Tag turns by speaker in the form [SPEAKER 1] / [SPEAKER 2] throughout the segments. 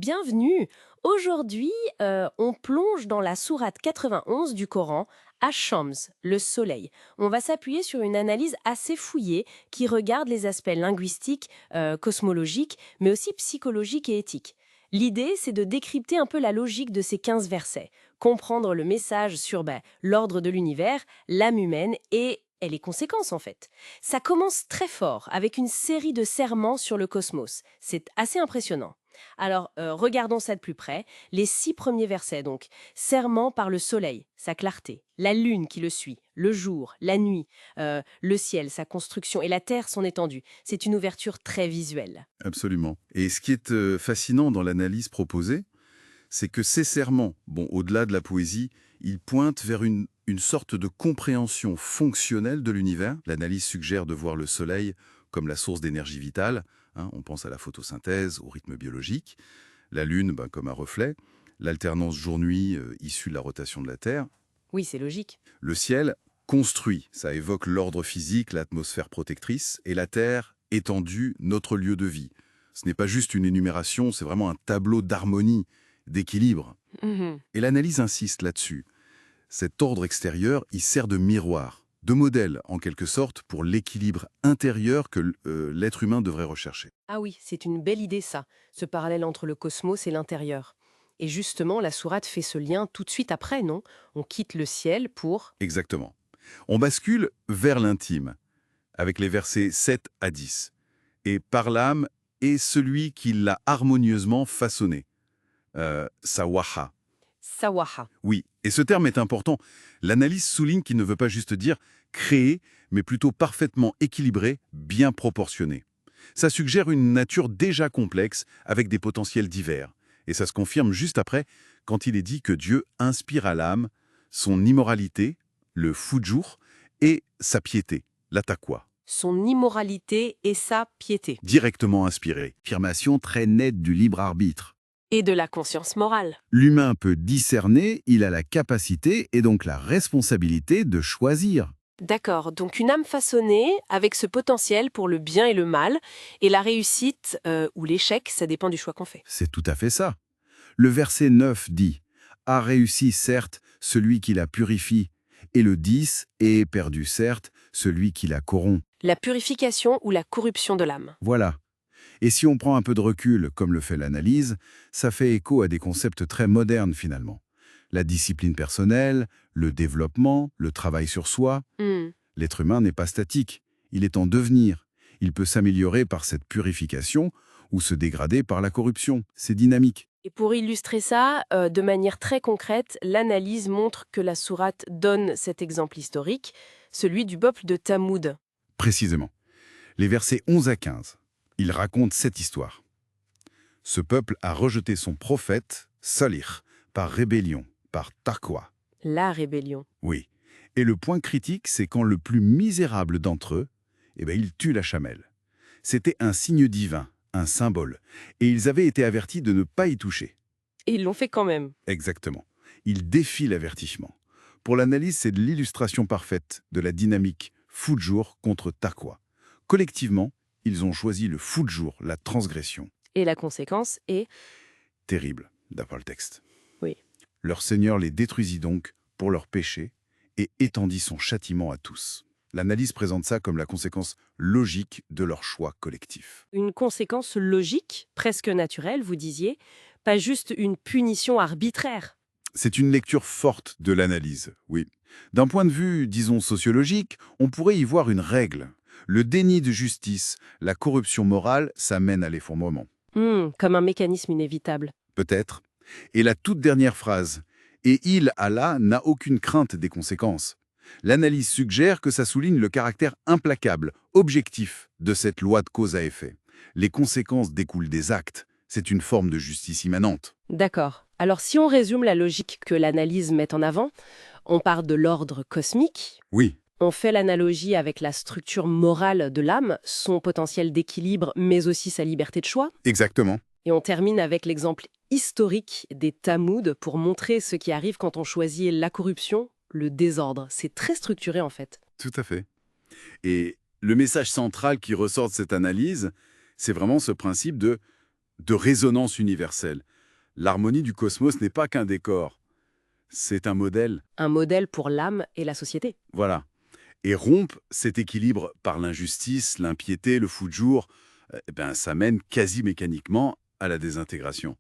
[SPEAKER 1] bienvenue. Aujourd'hui, on plonge dans la sourate 91 du Coran, Ash-Shams, le soleil. On va s'appuyer sur une analyse assez fouillée qui regarde les aspects linguistiques, cosmologiques, mais aussi psychologiques et éthiques. L'idée, c'est de décrypter un peu la logique de ces 15 versets, comprendre le message sur l'ordre de l'univers, l'âme humaine et les conséquences en fait. Ça commence très fort, avec une série de serments sur le cosmos. C'est assez impressionnant. Alors, regardons ça de plus près. Les 6 premiers versets, donc. Serment par le soleil, sa clarté, la lune qui le suit, le jour, la nuit, le ciel, sa construction et la terre, son étendue. C'est une ouverture très visuelle.
[SPEAKER 2] Absolument. Et ce qui est fascinant dans l'analyse proposée, c'est que ces serments, au-delà de la poésie, ils pointent vers une sorte de compréhension fonctionnelle de l'univers. L'analyse suggère de voir le soleil comme la source d'énergie vitale. On pense à la photosynthèse, au rythme biologique. La lune comme un reflet. L'alternance jour-nuit issue de la rotation de la Terre.
[SPEAKER 1] Oui, c'est logique.
[SPEAKER 2] Le ciel, construit, ça évoque l'ordre physique, l'atmosphère protectrice, et la Terre, étendue, notre lieu de vie. Ce n'est pas juste une énumération, c'est vraiment un tableau d'harmonie, d'équilibre.
[SPEAKER 1] Mhm.
[SPEAKER 2] Et l'analyse insiste là-dessus. Cet ordre extérieur, il sert de miroir, de modèle, en quelque sorte, pour l'équilibre intérieur que l'être humain devrait rechercher.
[SPEAKER 1] Ah oui, c'est une belle idée ça, ce parallèle entre le cosmos et l'intérieur. Et justement, la sourate fait ce lien tout de suite après, non? On quitte le ciel pour...
[SPEAKER 2] Exactement. On bascule vers l'intime, avec les versets 7 à 10. Et par l'âme est celui qui l'a harmonieusement façonné. Sawaha.
[SPEAKER 1] Sawaha.
[SPEAKER 2] Oui, et ce terme est important. L'analyse souligne qu'il ne veut pas juste dire créer, mais plutôt parfaitement équilibré, bien proportionné. Ça suggère une nature déjà complexe, avec des potentiels divers. Et ça se confirme juste après, quand il est dit que Dieu inspire à l'âme son immoralité, le fujur, et sa piété, la taqwa.
[SPEAKER 1] Son immoralité et sa piété.
[SPEAKER 2] Directement inspiré. Affirmation très nette du libre arbitre.
[SPEAKER 1] Et de la conscience morale.
[SPEAKER 2] L'humain peut discerner, il a la capacité et donc la responsabilité de choisir.
[SPEAKER 1] D'accord, donc une âme façonnée avec ce potentiel pour le bien et le mal, et la réussite ou l'échec, ça dépend du choix qu'on fait.
[SPEAKER 2] C'est tout à fait ça. Le verset 9 dit « A réussi certes celui qui la purifie » et le 10 « Et est perdu certes celui qui la corrompt ».
[SPEAKER 1] La purification ou la corruption de l'âme.
[SPEAKER 2] Voilà. Et si on prend un peu de recul, comme le fait l'analyse, ça fait écho à des concepts très modernes finalement. La discipline personnelle, le développement, le travail sur soi.
[SPEAKER 1] Hmm.
[SPEAKER 2] L'être humain n'est pas statique, il est en devenir. Il peut s'améliorer par cette purification ou se dégrader par la corruption. C'est dynamique.
[SPEAKER 1] Et pour illustrer ça, de manière très concrète, l'analyse montre que la sourate donne cet exemple historique, celui du peuple de Tamoud.
[SPEAKER 2] Précisément. Les versets 11 à 15, ils racontent cette histoire. Ce peuple a rejeté son prophète, Salih, par rébellion, par taqwa.
[SPEAKER 1] La rébellion.
[SPEAKER 2] Oui. Et le point critique, c'est quand le plus misérable d'entre eux, il tue la chamelle. C'était un signe divin, un symbole, et ils avaient été avertis de ne pas y toucher.
[SPEAKER 1] Et ils l'ont fait quand même.
[SPEAKER 2] Exactement. Ils défient l'avertissement. Pour l'analyse, c'est de l'illustration parfaite de la dynamique fujur contre taqwa. Collectivement, ils ont choisi le fujur, la transgression.
[SPEAKER 1] Et la conséquence est...
[SPEAKER 2] Terrible, d'après le texte.
[SPEAKER 1] Oui.
[SPEAKER 2] Leur Seigneur les détruisit donc pour leurs péchés et étendit son châtiment à tous. L'analyse présente ça comme la conséquence logique de leur choix collectif.
[SPEAKER 1] Une conséquence logique, presque naturelle, vous disiez, pas juste une punition arbitraire.
[SPEAKER 2] C'est une lecture forte de l'analyse, oui. D'un point de vue, disons, sociologique, on pourrait y voir une règle. Le déni de justice, la corruption morale, ça mène à l'effondrement.
[SPEAKER 1] Comme un mécanisme inévitable.
[SPEAKER 2] Peut-être. Et la toute dernière phrase, « Et il, Allah, n'a aucune crainte des conséquences ». L'analyse suggère que ça souligne le caractère implacable, objectif de cette loi de cause à effet. Les conséquences découlent des actes. C'est une forme de justice immanente.
[SPEAKER 1] D'accord. Alors si on résume la logique que l'analyse met en avant, on part de l'ordre cosmique,
[SPEAKER 2] Oui,
[SPEAKER 1] on fait l'analogie avec la structure morale de l'âme, son potentiel d'équilibre, mais aussi sa liberté de choix,
[SPEAKER 2] exactement.
[SPEAKER 1] et on termine avec l'exemple historique des Tamouds pour montrer ce qui arrive quand on choisit la corruption, le désordre. C'est très structuré en fait.
[SPEAKER 2] Tout à fait. Et le message central qui ressort de cette analyse, c'est vraiment ce principe de résonance universelle. L'harmonie du cosmos n'est pas qu'un décor, c'est un modèle.
[SPEAKER 1] Un modèle pour l'âme et la société.
[SPEAKER 2] Voilà. Et rompre cet équilibre par l'injustice, l'impiété, le fou de jour, ça mène quasi mécaniquement à la désintégration,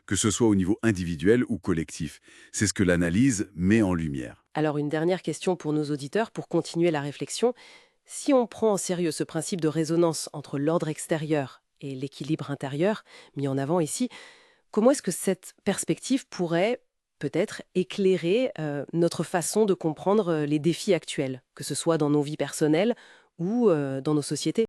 [SPEAKER 2] que ce soit au niveau individuel ou collectif. C'est ce que l'analyse met en lumière.
[SPEAKER 1] Alors une dernière question pour nos auditeurs, pour continuer la réflexion. Si on prend en sérieux ce principe de résonance entre l'ordre extérieur et l'équilibre intérieur, mis en avant ici, comment est-ce que cette perspective pourrait peut-être éclairer notre façon de comprendre les défis actuels, que ce soit dans nos vies personnelles ou dans nos sociétés?